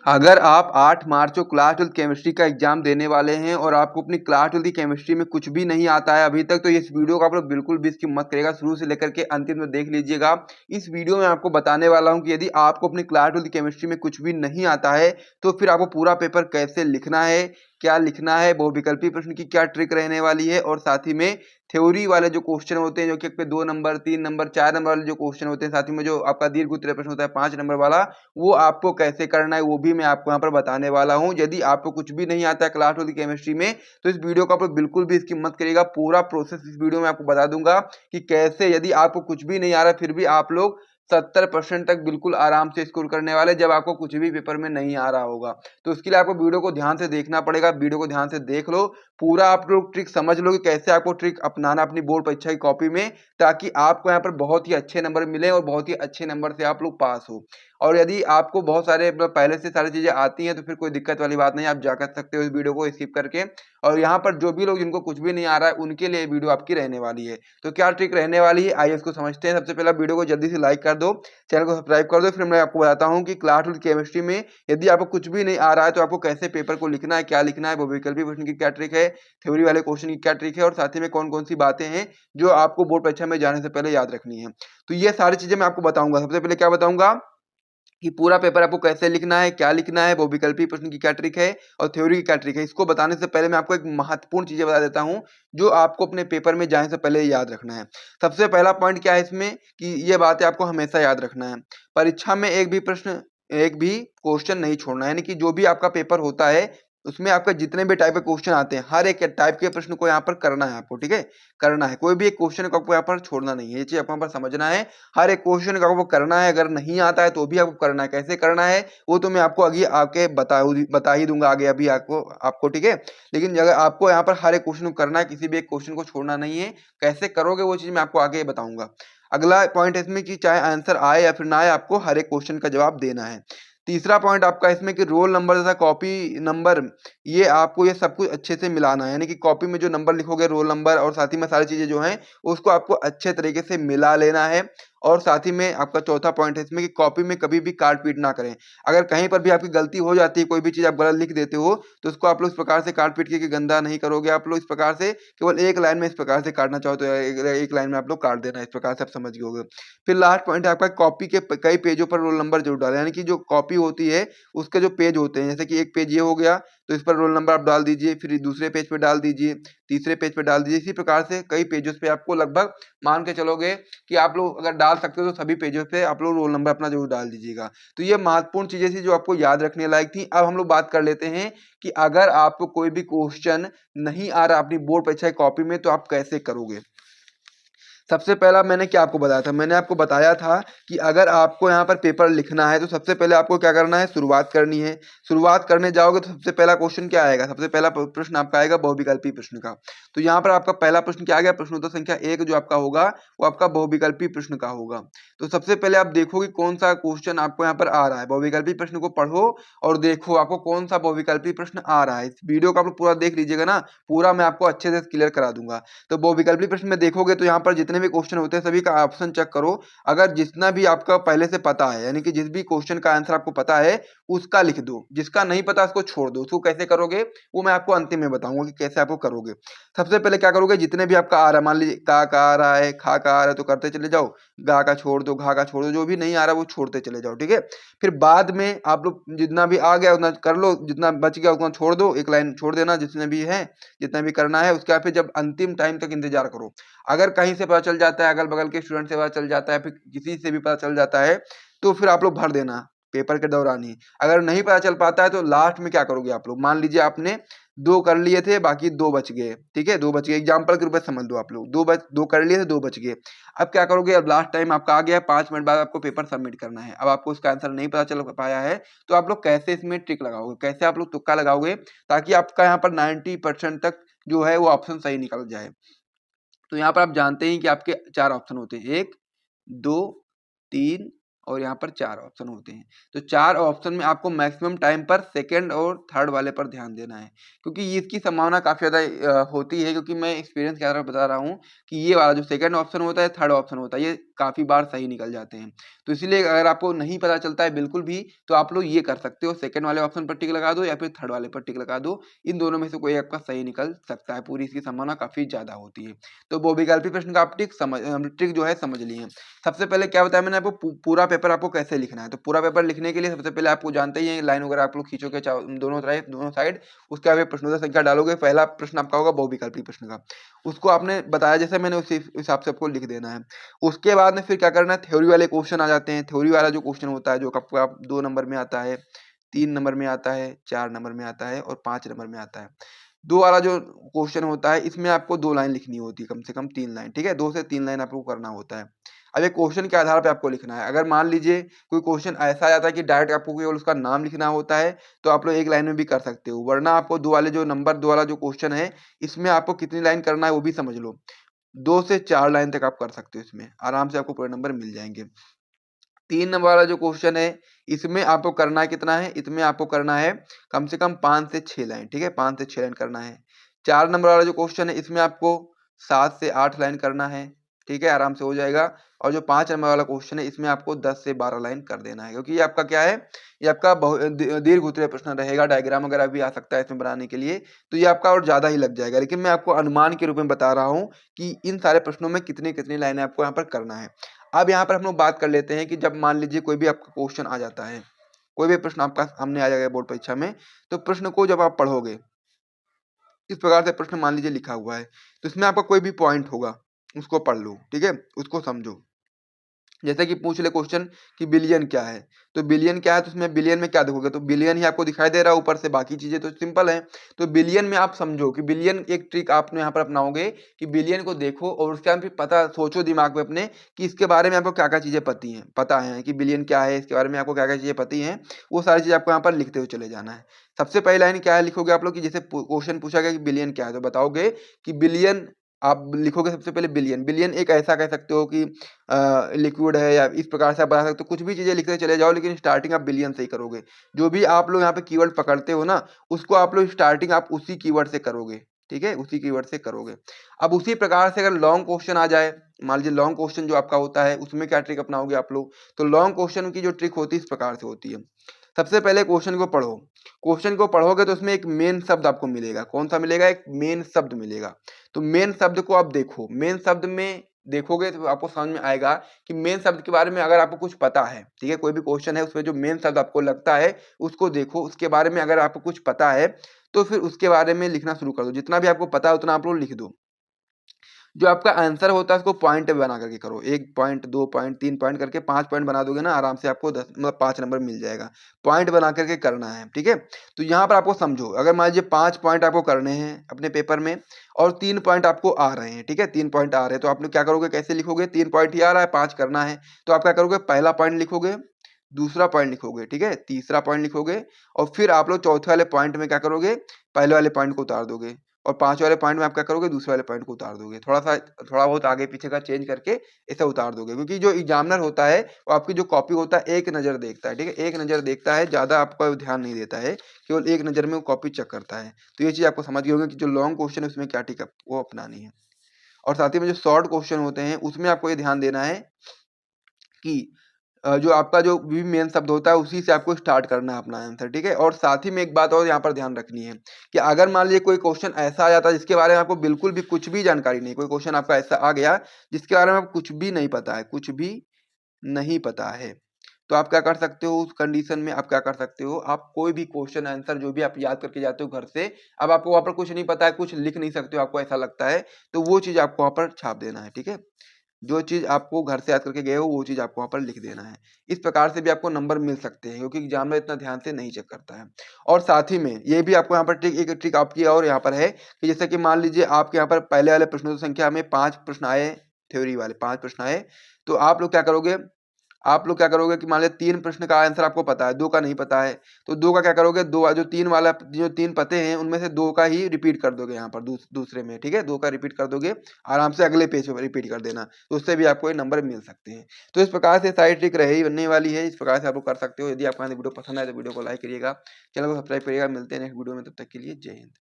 अगर आप 8 मार्च को क्लास 12 केमिस्ट्री का एग्जाम देने वाले हैं और आपको अपनी क्लास 12 की केमिस्ट्री में कुछ भी नहीं आता है अभी तक, तो इस वीडियो को आप लोग बिल्कुल भी स्किप मत करिएगा, शुरू से लेकर के अंतिम में देख लीजिएगा। इस वीडियो में आपको बताने वाला हूं कि यदि आपको अपनी क्लास 12 की केमिस्ट्री में कुछ भी नहीं आता है तो फिर आपको पूरा पेपर कैसे लिखना है, क्या लिखना है, बहुविकल्पी प्रश्न की क्या ट्रिक रहने वाली है, और साथ ही में थ्योरी वाले जो क्वेश्चन होते हैं जो कि 2 नंबर 3 नंबर 4 नंबर वाले जो क्वेश्चन होते हैं, साथ ही में जो आपका दीर्घ उत्तरीय प्रश्न होता है 5 नंबर वाला, वो आपको कैसे करना है वो भी मैं आपको यहाँ पर बताने वाला हूँ। यदि आपको कुछ भी नहीं आता है क्लास 12 केमिस्ट्री में तो इस वीडियो को आप लोग बिल्कुल भी स्किप मत करिएगा। पूरा प्रोसेस इस वीडियो में आपको बता दूंगा कि कैसे, यदि आपको कुछ भी नहीं आ रहा फिर भी आप लोग 70% तक बिल्कुल आराम से स्कोर करने वाले, जब आपको कुछ भी पेपर में नहीं आ रहा होगा। तो उसके लिए आपको वीडियो को ध्यान से देखना पड़ेगा। वीडियो को ध्यान से देख लो, पूरा आप लोग ट्रिक समझ लो कि कैसे आपको ट्रिक अपनाना अपनी बोर्ड परीक्षा की कॉपी में, ताकि आपको यहाँ पर बहुत ही अच्छे नंबर मिले और बहुत ही अच्छे नंबर से आप लोग पास हो। और यदि आपको बहुत सारे पहले से सारी चीजें आती हैं तो फिर कोई दिक्कत वाली बात नहीं, आप जा कर सकते हो इस वीडियो को स्किप करके। और यहाँ पर जो भी लोग जिनको कुछ भी नहीं आ रहा है उनके लिए वीडियो आपकी रहने वाली है। तो क्या ट्रिक रहने वाली है आइए इसको समझते हैं। सबसे पहला वीडियो को जल्दी से लाइक कर दो, चैनल को सब्सक्राइब कर दो। फिर मैं आपको बताता हूँ कि क्लास 12 केमिस्ट्री में यदि आपको कुछ भी नहीं आ रहा है तो आपको कैसे पेपर को लिखना है, क्या लिखना है, बहुविकल्पी प्रश्न की क्या ट्रिक है, थ्योरी वाले क्वेश्चन की क्या ट्रिक है, और साथ ही में कौन कौन सी बातें हैं जो आपको बोर्ड परीक्षा में जाने से पहले याद रखनी है। तो ये सारी चीजें मैं आपको बताऊंगा। सबसे पहले क्या बताऊंगा कि पूरा पेपर आपको कैसे लिखना है, क्या लिखना है, बहुविकल्पी प्रश्न की क्या ट्रिक है और थ्योरी की क्या ट्रिक है। इसको बताने से पहले मैं आपको एक महत्वपूर्ण चीजें बता देता हूं जो आपको अपने पेपर में जाने से पहले याद रखना है। सबसे पहला पॉइंट क्या है इसमें कि ये बातें आपको हमेशा याद रखना है। परीक्षा में एक भी क्वेश्चन नहीं छोड़ना है, यानी कि जो भी आपका पेपर होता है उसमें आपका जितने भी टाइप के क्वेश्चन आते हैं हर एक टाइप के प्रश्न को यहाँ पर करना है आपको, ठीक है, करना है। कोई भी एक क्वेश्चन को आपको यहाँ पर छोड़ना नहीं है, ये चीज आपको यहाँ पर समझना है। हर एक क्वेश्चन का आपको करना है, अगर नहीं आता है तो भी आपको करना है। कैसे करना है वो तो मैं आपको आगे आके बता ही दूंगा आगे अभी आपको ठीक है। लेकिन अगर आपको यहाँ पर हर एक क्वेश्चन को करना है, किसी भी एक क्वेश्चन को छोड़ना नहीं है। कैसे करोगे वो चीज मैं आपको आगे बताऊंगा। अगला पॉइंट है इसमें कि चाहे आंसर आए या फिर ना आए, आपको हर एक क्वेश्चन का जवाब देना है। तीसरा पॉइंट आपका इसमें कि रोल नंबर तथा कॉपी नंबर, ये आपको ये सब कुछ अच्छे से मिलाना है, यानी कि कॉपी में जो नंबर लिखोगे रोल नंबर और साथ ही में सारी चीजें जो हैं उसको आपको अच्छे तरीके से मिला लेना है। और साथ ही में आपका चौथा पॉइंट है इसमें कि कॉपी में कभी भी काट पीट ना करें। अगर कहीं पर भी आपकी गलती हो जाती है, कोई भी चीज आप गलत लिख देते हो तो उसको आप लोग इस प्रकार से काट पीट के गंदा नहीं करोगे। आप लोग इस प्रकार से केवल एक लाइन में इस प्रकार से काटना चाहो तो एक लाइन में आप लोग काट देना, इस प्रकार से आप समझ गए। फिर लास्ट पॉइंट है आपका कॉपी के कई पेजों पर रोल नंबर जरूर डालें, यानी कि जो कॉपी होती है उसके जो पेज होते हैं, जैसे कि एक पेज ये हो गया तो इस पर रोल नंबर आप डाल दीजिए, फिर दूसरे पेज पे डाल दीजिए, तीसरे पेज पे डाल दीजिए। इसी प्रकार से कई पेजों पे आपको लगभग मान के चलोगे कि आप लोग अगर डाल सकते हो तो सभी पेजों पे आप लोग रोल नंबर अपना जरूर डाल दीजिएगा। तो ये महत्वपूर्ण चीजें थी जो आपको याद रखने लायक थी। अब हम लोग बात कर लेते हैं कि अगर आपको कोई भी क्वेश्चन नहीं आ रहा अपनी बोर्ड परीक्षा की कॉपी में तो आप कैसे करोगे। सबसे पहला मैंने क्या आपको बताया था, मैंने आपको बताया था कि अगर आपको यहाँ पर पेपर लिखना है तो सबसे पहले आपको क्या करना है, शुरुआत करनी है। शुरुआत करने जाओगे तो सबसे पहला क्वेश्चन क्या आएगा, सबसे पहला प्रश्न आपका आएगा बहुविकल्पी प्रश्न का। तो यहाँ पर आपका पहला प्रश्न क्या आ गया, प्रश्न उत्तर संख्या 1 जो आपका होगा वो आपका बहुविकल्पी प्रश्न का होगा। तो सबसे पहले आप देखो कि कौन सा क्वेश्चन आपको यहाँ पर आ रहा है। बहुविकल्पी प्रश्न को पढ़ो और देखो आपको कौन सा बहुविकल्पी प्रश्न आ रहा है। इस वीडियो को आप लोग पूरा देख लीजिएगा ना, पूरा मैं आपको अच्छे से क्लियर करा दूंगा। तो बहुविकल्पी प्रश्न में देखोगे तो यहाँ पर जितने भी क्वेश्चन होते हैं सभी का ऑप्शन चेक करो। अगर जितना भी आपका पहले से पता है, यानी कि जिस भी क्वेश्चन का आंसर आपको पता है उसका लिख दो, जिसका नहीं पता उसको छोड़ दो। उसको कैसे करोगे वो मैं आपको अंतिम में बताऊंगा कि कैसे आपको करोगे। सबसे पहले क्या करोगे, जितने भी आपका आ रहा है, मान लीजिए का आ रहा है, खा का आ रहा है तो करते चले जाओ, गा का छोड़ दो, घा का छोड़ दो, जो भी नहीं आ रहा वो छोड़ते चले जाओ, ठीक है। फिर बाद में आप लोग जितना भी आ गया उतना कर लो, जितना बच गया उतना छोड़ दो, एक लाइन छोड़ देना जितने भी है, जितना भी करना है। उसके बाद फिर जब अंतिम टाइम तक इंतजार करो। अगर कहीं से पता चल जाता है, अगल बगल के स्टूडेंट से पता चल जाता है, फिर किसी से भी पता चल जाता है तो फिर आप लोग भर देना पेपर के दौरान ही। अगर नहीं पता चल पाता है तो लास्ट में क्या करोगे आप लोग, मान लीजिए आपने 2 कर लिए थे बाकी 2 बच गए, ठीक है, 2 बच गए, एग्जाम्पल के रूप में समझ लो आप लोग, 2 कर लिए थे 2 बच गए। अब क्या करोगे, अब लास्ट टाइम आपका आ गया, 5 मिनट बाद आपको पेपर सबमिट करना है। अब आपको उसका आंसर नहीं पता चल पाया है तो आप लोग कैसे इसमें ट्रिक लगाओगे, कैसे आप लोग तुक्का लगाओगे ताकि आपका यहाँ पर 90% तक जो है वो ऑप्शन सही निकल जाए। तो यहाँ पर आप जानते हैं कि आपके 4 ऑप्शन होते हैं, 1 2 3 और यहाँ पर 4 ऑप्शन होते हैं। तो 4 ऑप्शन में आपको मैक्सिमम टाइम पर सेकंड और थर्ड वाले पर ध्यान देना है, क्योंकि इसकी संभावना काफ़ी ज़्यादा होती है, क्योंकि मैं एक्सपीरियंस के आधार पर बता रहा हूँ कि ये वाला जो सेकंड ऑप्शन होता है, थर्ड ऑप्शन होता है, ये काफ़ी बार सही निकल जाते हैं। तो इसीलिए अगर आपको नहीं पता चलता है बिल्कुल भी, तो आप लोग ये कर सकते हो, सेकंड वाले ऑप्शन पर टिक लगा दो या फिर थर्ड वाले पर टिक लगा दो। इन दोनों में से कोई आपका सही निकल सकता है, पूरी इसकी संभावना काफ़ी ज़्यादा होती है। तो बहुविकल्पी प्रश्न का आप ट्रिक जो है समझ लिए। सबसे पहले क्या बताया मैंने आपको, पूरा पेपर आपको कैसे लिखना है। तो पूरा पेपर लिखने के लिए सबसे पहले आपको जानते ही हैं, लाइन वगैरह आप लोग खींचोगे दोनों साइड, उसके आगे प्रश्नोत्तर संख्या डालोगे। पहला प्रश्न आपका होगा बहुविकल्पी प्रश्न का, उसको आपने बताया जैसे मैंने उसी हिसाब से आपको लिख देना है। उसके बाद में फिर क्या करना है, थ्योरी वाले क्वेश्चन आ जाते हैं। थ्योरी वाला जो क्वेश्चन होता है, जो आपका 2 नंबर में आता है, 3 नंबर में आता है, 4 नंबर में आता है और 5 नंबर में आता है। 2 वाला जो क्वेश्चन होता है, इसमें आपको 2 लाइन लिखनी होती है, कम से कम 3 लाइन, ठीक है? 2 से 3 लाइन आपको करना होता है। अब ये क्वेश्चन के आधार पे आपको लिखना है। अगर मान लीजिए कोई क्वेश्चन ऐसा आ जाता है कि डायरेक्ट आपको केवल उसका नाम लिखना होता है, तो आप लोग 1 लाइन में भी कर सकते हो। वरना आपको 2 वाला जो क्वेश्चन है, इसमें आपको कितनी लाइन करना है वो भी समझ लो। 2 से 4 लाइन तक आप कर सकते हो इसमें, आराम से आपको पूरे नंबर मिल जाएँगे। 3 नंबर वाला जो क्वेश्चन है, इसमें आपको करना है कितना है, इसमें आपको करना है कम से कम 5 से 6 लाइन, ठीक है? 5 से 6 लाइन करना है। 4 नंबर वाला जो क्वेश्चन है, इसमें आपको 7 से 8 लाइन करना है, ठीक है? आराम से हो जाएगा। और जो 5 नंबर वाला क्वेश्चन है, इसमें आपको 10 से 12 लाइन कर देना है, क्योंकि ये आपका क्या है, ये आपका दीर्घ उत्तरीय प्रश्न रहेगा, डायग्राम वगैरह भी आ सकता है इसमें बनाने के लिए, तो ये आपका और ज़्यादा ही लग जाएगा। लेकिन मैं आपको अनुमान के रूप में बता रहा हूँ कि इन सारे प्रश्नों में कितनी-कितनी लाइनें आपको यहाँ पर करना है। अब यहाँ पर हम लोग बात कर लेते हैं कि जब मान लीजिए कोई भी आपका क्वेश्चन आ जाता है, कोई भी प्रश्न आपका सामने आ जाएगा बोर्ड परीक्षा में, तो प्रश्न को जब आप पढ़ोगे, इस प्रकार से प्रश्न मान लीजिए लिखा हुआ है, तो इसमें आपका कोई भी पॉइंट होगा, उसको पढ़ लो, ठीक है? उसको समझो। जैसे कि पूछ ले क्वेश्चन कि बिलियन क्या है, तो बिलियन क्या है, तो उसमें बिलियन में क्या देखोगे, तो बिलियन ही आपको दिखाई दे रहा है ऊपर से, बाकी चीजें तो सिंपल है। तो बिलियन में आप समझो कि बिलियन, एक ट्रिक आप यहाँ पर अपनाओगे कि बिलियन को देखो और उसके बाद फिर पता सोचो दिमाग में अपने कि इसके बारे में आपको क्या क्या चीजें पता है कि बिलियन क्या है, इसके बारे में आपको क्या क्या चीजें पता है, वो सारी चीजें आपको यहाँ पर लिखते हुए चले जाना है। सबसे पहली लाइन क्या है लिखोगे आप लोग कि जैसे क्वेश्चन पूछा गया कि बिलियन क्या है, तो बताओगे कि बिलियन, आप लिखोगे सबसे पहले बिलियन। बिलियन एक ऐसा कह सकते हो कि लिक्विड है, या इस प्रकार से आप बता सकते हो, कुछ भी चीजें लिखते चले जाओ, लेकिन स्टार्टिंग आप बिलियन से ही करोगे। जो भी आप लोग यहाँ पे कीवर्ड पकड़ते हो ना, उसको आप लोग स्टार्टिंग आप उसी कीवर्ड से करोगे, ठीक है? उसी कीवर्ड से करोगे। अब उसी प्रकार से अगर लॉन्ग क्वेश्चन आ जाए, मान लीजिए लॉन्ग क्वेश्चन जो आपका होता है, उसमें क्या ट्रिक अपनाओगे आप लोग, तो लॉन्ग क्वेश्चन की जो ट्रिक होती है इस प्रकार से होती है। सबसे पहले क्वेश्चन को पढ़ो, क्वेश्चन को पढ़ोगे तो उसमें एक मेन शब्द आपको मिलेगा। कौन सा मिलेगा? एक मेन शब्द मिलेगा। तो मेन शब्द को आप देखो, मेन शब्द में देखोगे तो आपको समझ में आएगा कि मेन शब्द के बारे में अगर आपको कुछ पता है, ठीक है? कोई भी क्वेश्चन है उसमें जो मेन शब्द आपको लगता है उसको देखो, उसके बारे में अगर आपको कुछ पता है तो फिर उसके बारे में लिखना शुरू कर दो। जितना भी आपको पता है उतना आप लोग लिख दो। जो आपका आंसर होता है उसको पॉइंट बना करके करो, 1 पॉइंट, 2 पॉइंट, 3 पॉइंट करके 5 पॉइंट बना दोगे ना, आराम से आपको 10 मतलब 5 नंबर मिल जाएगा। पॉइंट बना करके करना है, ठीक है? तो यहाँ पर आपको समझो, अगर मान लीजिए 5 पॉइंट आपको करने हैं अपने पेपर में और 3 पॉइंट आपको आ रहे हैं, ठीक है? 3 पॉइंट आ रहे हैं, तो आप लोग क्या करोगे, कैसे लिखोगे? 3 पॉइंट ही आ रहा है, 5 करना है, तो आप क्या करोगे, पहला पॉइंट लिखोगे, दूसरा पॉइंट लिखोगे, ठीक है? तीसरा पॉइंट लिखोगे और फिर आप लोग चौथे वाले पॉइंट में क्या करोगे, पहले वाले पॉइंट को उतार दोगे और 5वें वाले पॉइंट में आप क्या करोगे, दूसरे वाले पॉइंट को उतार दोगे। थोड़ा बहुत आगे पीछे का चेंज करके ऐसा उतार दोगे, क्योंकि जो एग्जामिनर होता है वो आपकी जो कॉपी होता है एक नज़र देखता है, ठीक है? एक नज़र देखता है, ज़्यादा आपका ध्यान नहीं देता है, केवल एक नज़र में वो कॉपी चेक करता है। तो ये चीज़ आपको समझ गए होंगे कि जो लॉन्ग क्वेश्चन है उसमें क्या ट्रिक वो अपनानी है। और साथ ही में जो शॉर्ट क्वेश्चन होते हैं उसमें आपको ये ध्यान देना है कि जो आपका जो भी मेन शब्द होता है उसी से आपको स्टार्ट करना है अपना आंसर, ठीक है? और साथ ही में एक बात और यहाँ पर ध्यान रखनी है कि अगर मान लीजिए कोई क्वेश्चन ऐसा आ जाता है जिसके बारे में आपको बिल्कुल भी कुछ भी जानकारी नहीं, कोई क्वेश्चन आपका ऐसा आ गया जिसके बारे में आपको कुछ भी नहीं पता है, कुछ भी नहीं पता है, तो आप क्या कर सकते हो उस कंडीशन में, आप क्या कर सकते हो, आप कोई भी क्वेश्चन आंसर जो भी आप याद करके जाते हो घर से, अब आपको वहाँ पर कुछ नहीं पता है, कुछ लिख नहीं सकते हो, आपको ऐसा लगता है, तो वो चीज़ आपको वहाँ पर छाप देना है, ठीक है? जो चीज़ आपको घर से याद करके गए हो वो चीज़ आपको वहाँ पर लिख देना है। इस प्रकार से भी आपको नंबर मिल सकते हैं, क्योंकि एग्जामिनर इतना ध्यान से नहीं चेक करता है। और साथ ही में ये भी आपको यहाँ पर एक ट्रिक आपकी और यहाँ पर है कि जैसे कि मान लीजिए आपके यहाँ पर पहले वाले प्रश्नों की संख्या में 5 प्रश्न आए, थ्योरी वाले 5 प्रश्न आए, तो आप लोग क्या करोगे कि मान लीजिए 3 प्रश्न का आंसर आपको पता है, 2 का नहीं पता है, तो 2 का क्या करोगे, 2 जो 3 वाला जो 3 पते हैं उनमें से 2 का ही रिपीट कर दोगे यहाँ पर दूसरे में, ठीक है? 2 का रिपीट कर दोगे, आराम से अगले पेज पे रिपीट कर देना, तो उससे भी आपको ये नंबर मिल सकते हैं। तो इस प्रकार से सारी ट्रिक रही बनने वाली है, इस प्रकार से आप लोग कर सकते हो। यदि आपको वीडियो पसंद आए तो वीडियो को लाइक करिएगा, चैनल को सब्सक्राइब करिएगा। मिलते हैं नेक्स्ट वीडियो में, तब तक के लिए जय हिंद।